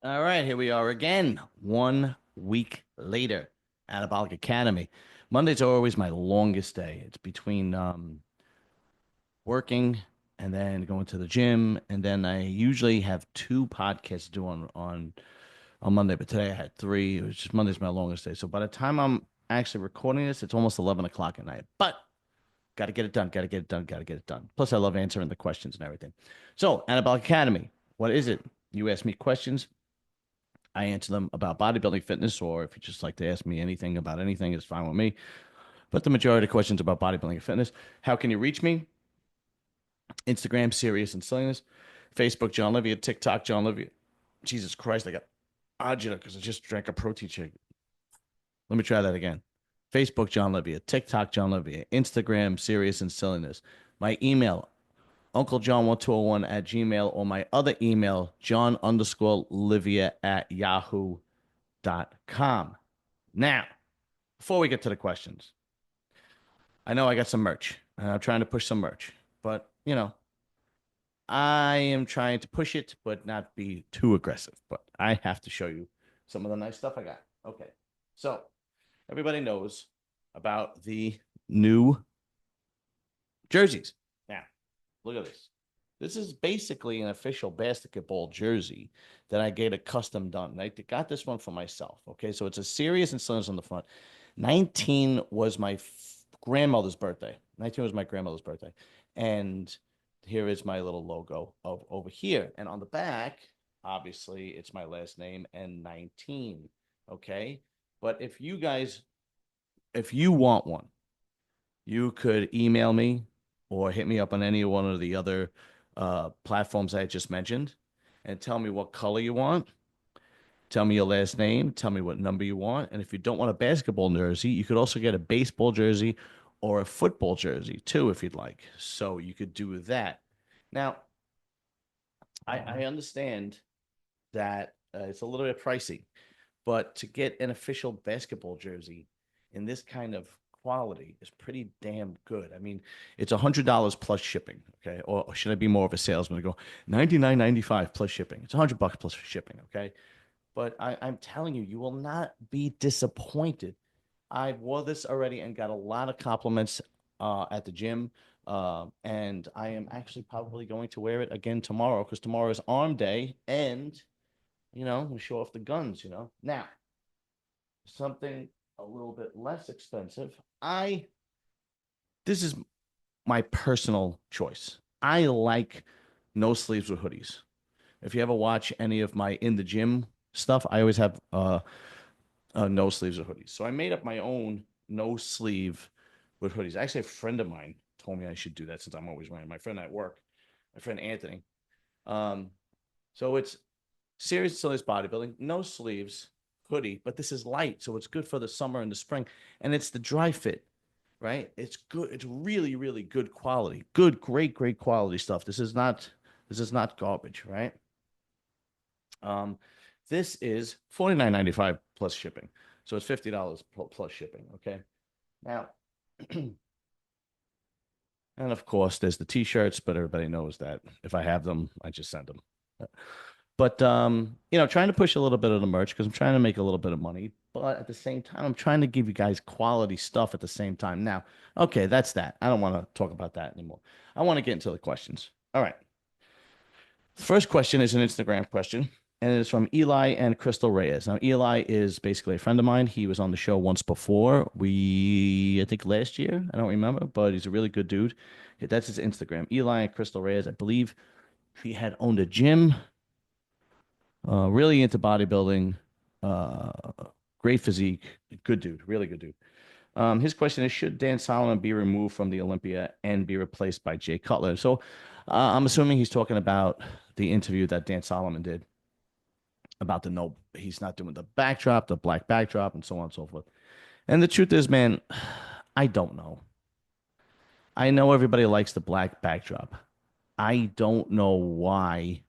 All right, here we are again, 1 week later. Anabolic Academy. Mondays are always my longest day. It's between working and then going to the gym, and then I usually have two podcasts to do on Monday. But today I had three. It was just Monday's my longest day. So by the time I'm actually recording this, it's almost 11 o'clock at night. But got to get it done. Got to get it done. Got to get it done. Plus, I love answering the questions and everything. So, Anabolic Academy. What is it? You ask me questions. I answer them about bodybuilding, fitness, or if you just like to ask me anything about anything, it's fine with me. But the majority of questions about bodybuilding and fitness. How can you reach me? Instagram, Serious and Silliness. Facebook, John Livia. TikTok, John Livia. Jesus Christ, I got agita because I just drank a protein shake. Let me try that again. Facebook, John Livia. TikTok, John Livia. Instagram, Serious and Silliness. My email, UncleJohn1201 at Gmail, or my other email, John underscore Livia at yahoo.com. Now, before we get to the questions, I know I got some merch. I'm trying to push some merch, but I am trying to push it, but not be too aggressive. But I have to show you some of the nice stuff I got. Okay, so everybody knows about the new jerseys. Now, look at this. This is basically an official basketball jersey that I get a custom done. I got this one for myself. Okay, so it's a Serious and Slims on the front. 19 was my grandmother's birthday. 19 was my grandmother's birthday. And here is my little logo of over here. And on the back, obviously, it's my last name and 19. Okay. But if you want one, you could email me or hit me up on any one of the other platforms I just mentioned and tell me what color you want. Tell me your last name. Tell me what number you want. And if you don't want a basketball jersey, you could also get a baseball jersey or a football jersey too, if you'd like. So you could do that. Now, I understand that it's a little bit pricey, but to get an official basketball jersey in this kind of quality is pretty damn good. I mean, it's $100 plus shipping. Okay, or should I be more of a salesman and go 99.95 plus shipping? It's $100 plus shipping. Okay, but I'm telling you, you will not be disappointed. I wore this already and got a lot of compliments at the gym. And I am actually probably going to wear it again tomorrow because tomorrow is arm day and, we show off the guns, Now, something a little bit less expensive. This is my personal choice. I like no sleeves with hoodies. If you ever watch any of my in the gym stuff, I always have no sleeves or hoodies. So I made up my own no sleeve with hoodies. Actually, a friend of mine told me I should do that since I'm always wearing my friend at work, my friend Anthony. Um, so it's Serious and Silliness Bodybuilding, no sleeves, hoodie, but this is light, so it's good for the summer and the spring, and it's the dry fit, right? It's good. It's really, really good quality. Good, great quality stuff. This is not garbage, right? Um, this is $49.95 plus shipping. So it's $50 plus shipping. Okay. Now, and of course, there's the t-shirts, but everybody knows that if I have them, I just send them. But trying to push a little bit of the merch because I'm trying to make a little bit of money, but at the same time, I'm trying to give you guys quality stuff at the same time. Now, okay, that's that. I don't want to talk about that anymore. I want to get into the questions. All right. First question is an Instagram question, and it's from Eli and Crystal Reyes. Now, Eli is basically a friend of mine. He was on the show once before. I think last year. I don't remember, but he's a really good dude. That's his Instagram. Eli and Crystal Reyes. I believe he had owned a gym, really into bodybuilding, uh, great physique, good dude, really good dude. His question is: should Dan Solomon be removed from the Olympia and be replaced by Jay Cutler? So, I'm assuming he's talking about the interview that Dan Solomon did about the no, he's not doing the backdrop, the black backdrop, and so on and so forth. And the truth is, man, I don't know. I know everybody likes the black backdrop. I don't know why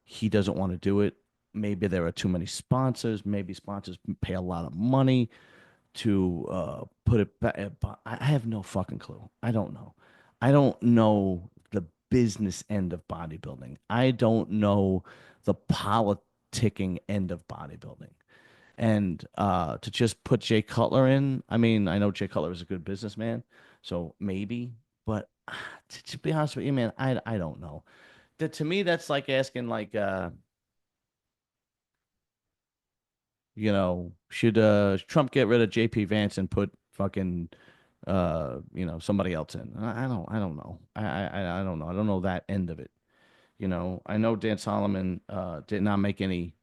he doesn't want to do it. Maybe there are too many sponsors. Maybe sponsors pay a lot of money to put it back. I have no fucking clue. I don't know. I don't know the business end of bodybuilding. I don't know the ticking end of bodybuilding. And to just put Jay Cutler in, I mean, I know Jay Cutler is a good businessman, so maybe, but to be honest with you, man, I don't know. That to me, that's like asking like should Trump get rid of JP Vance and put fucking somebody else in? I don't know. I don't know. I don't know that end of it. I know Dan Solomon did not make any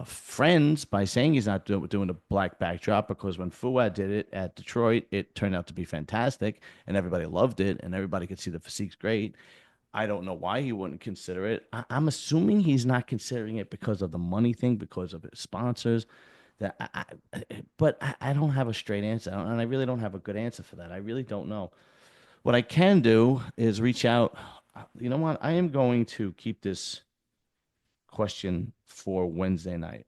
friends by saying he's not doing a black backdrop, because when Fuad did it at Detroit, it turned out to be fantastic and everybody loved it and everybody could see the physique's great. I don't know why he wouldn't consider it. I'm assuming he's not considering it because of the money thing, because of his sponsors. That, but I don't have a straight answer, and I really don't have a good answer for that. I really don't know. What I can do is reach out. You know what? I am going to keep this question for Wednesday night,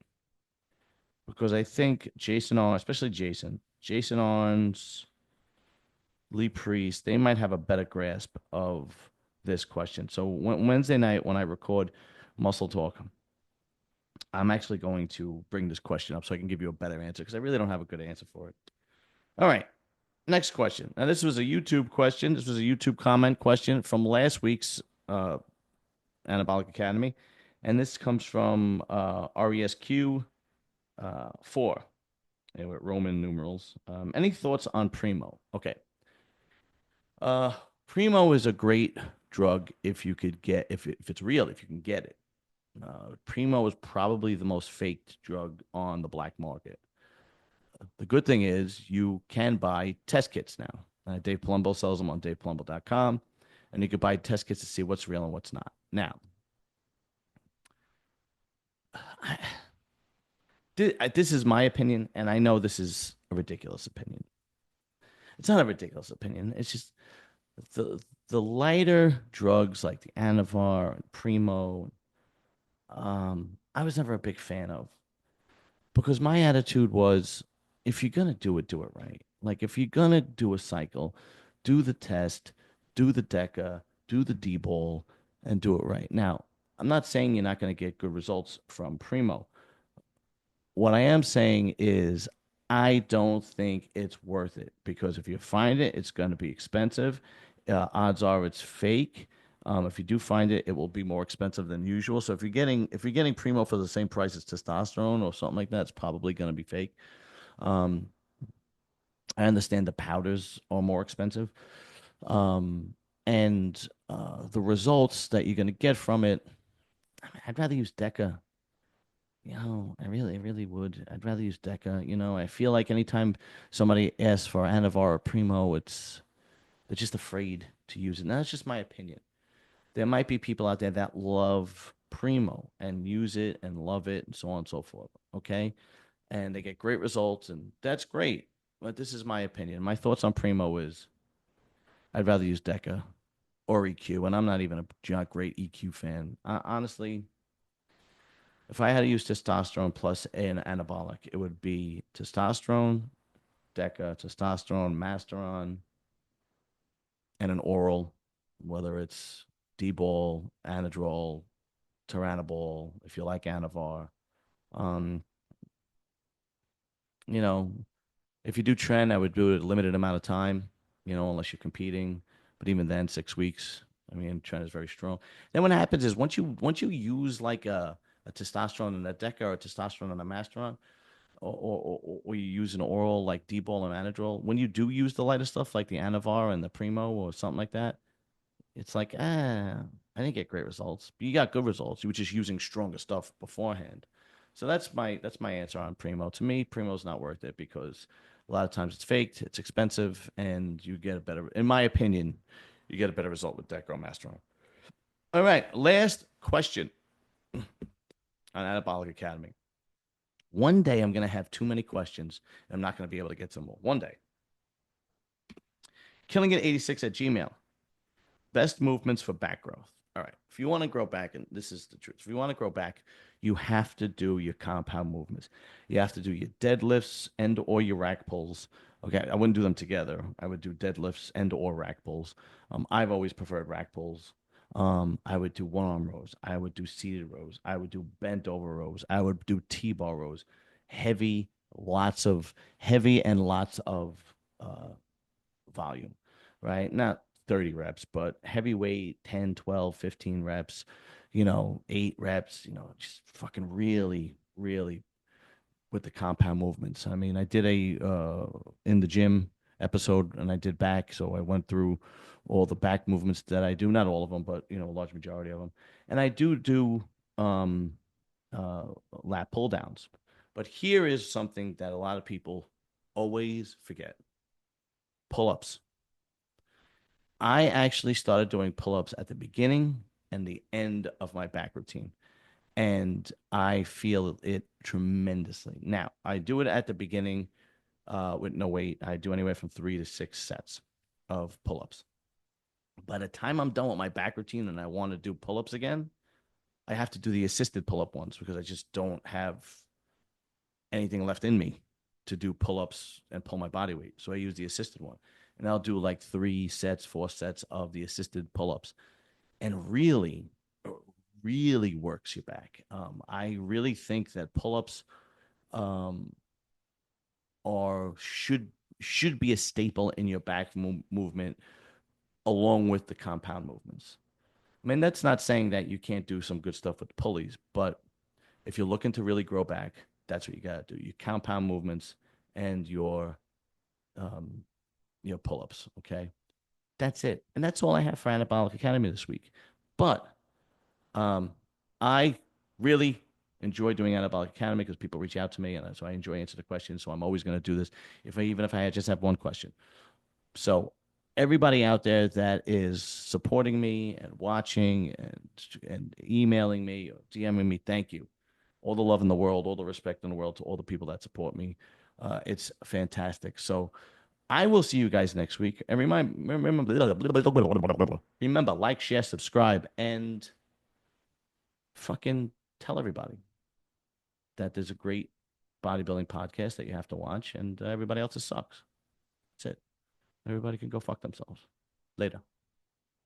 because I think Jason on, especially Jason Arns, Lee Priest, they might have a better grasp of this question. So Wednesday night, when I record Muscle Talk, I'm actually going to bring this question up so I can give you a better answer, because I really don't have a good answer for it. All right. Next question. Now, this was a YouTube question. This was a YouTube comment question from last week's Anabolic Academy. And this comes from RESQ 4, with Roman numerals. Any thoughts on Primo? Okay. Uh, Primo is a great drug if you could get, if it's real, if you can get it. Primo is probably the most faked drug on the black market. The good thing is you can buy test kits now. Dave Palumbo sells them on davepalumbo.com, and you can buy test kits to see what's real and what's not. Now, I, this is my opinion, and I know this is a ridiculous opinion. It's not a ridiculous opinion. It's just the the lighter drugs like the Anavar and Primo. I was never a big fan of, because my attitude was, if you're gonna do it right. Like, if you're gonna do a cycle, do the test, do the DECA, do the D ball, and do it right. Now, I'm not saying you're not gonna get good results from Primo. What I am saying is, I don't think it's worth it, because if you find it, it's going to be expensive. Odds are it's fake. If you do find it, it will be more expensive than usual. So if you're getting Primo for the same price as testosterone or something like that, it's probably going to be fake. Um, I understand the powders are more expensive, um, and the results that you're going to get from it, I'd rather use DECA. I really would. I'd rather use DECA. I feel like anytime somebody asks for Anavar or Primo, they're just afraid to use it. Now, that's just my opinion. There might be people out there that love Primo and use it and love it and so on and so forth. Okay. And they get great results, and that's great. But this is my opinion. My thoughts on Primo is, I'd rather use DECA or EQ. And I'm not even a great EQ fan. Honestly, if I had to use testosterone plus an anabolic, it would be testosterone, DECA, testosterone, Masteron, and an oral, whether it's D-bol, Anadrol, Turinabol, if you like Anavar. Um, you know, if you do trend, I would do it a limited amount of time, unless you're competing. But even then, 6 weeks. I mean, trend is very strong. Then what happens is, once you use like a testosterone and a DECA, or a testosterone and a Masteron, or you use an oral like D-bol and Anadrol, when you do use the lighter stuff like the Anavar and the Primo or something like that, it's like, I didn't get great results. But you got good results. You were just using stronger stuff beforehand. So that's my answer on Primo. To me, Primo's not worth it, because a lot of times it's faked, it's expensive, and you get a better, in my opinion, you get a better result with DECA or Masteron. All right, last question on Anabolic Academy. One day I'm going to have too many questions, and I'm not going to be able to get to them all. One day. Killing it 86 at Gmail. Best movements for back growth. All right. If you want to grow back, and this is the truth, if you want to grow back, you have to do your compound movements. You have to do your deadlifts and or your rack pulls. Okay, I wouldn't do them together. I would do deadlifts and or rack pulls. I've always preferred rack pulls. I would do one arm rows. I would do seated rows. I would do bent over rows. I would do T-bar rows. Heavy, lots of heavy and lots of uh, volume, right? Not 30 reps, but heavyweight, 10, 12, 15 reps, 8 reps, just fucking really, really with the compound movements. I mean, I did a in the gym episode and I did back, so I went through all the back movements that I do, not all of them, but a large majority of them. And I do um uh lat pull downs. But here is something that a lot of people always forget. Pull-ups. I actually started doing pull-ups at the beginning and the end of my back routine, and I feel it tremendously. Now, I do it at the beginning with no weight. I do anywhere from 3 to 6 sets of pull-ups. By the time I'm done with my back routine and I want to do pull-ups again, I have to do the assisted pull-up ones because I just don't have anything left in me to do pull-ups and pull my body weight. So I use the assisted one. And I'll do like 3 sets, 4 sets of the assisted pull-ups. And really, really works your back. I really think that pull-ups um, are should be a staple in your back movement along with the compound movements. I mean, that's not saying that you can't do some good stuff with pulleys, but if you're looking to really grow back, that's what you got to do. Your compound movements and um, your pull-ups. Okay, that's it, and that's all I have for Anabolic Academy this week. But Um, I really enjoy doing Anabolic Academy because people reach out to me, and so I enjoy answering the questions. So I'm always going to do this, even if I just have one question. So everybody out there that is supporting me and watching and emailing me or DMing me, thank you. All the love in the world, all the respect in the world to all the people that support me. It's fantastic. So I will see you guys next week. And remember, like, share, subscribe, and fucking tell everybody that there's a great bodybuilding podcast that you have to watch, and everybody else sucks. That's it. Everybody can go fuck themselves. Later.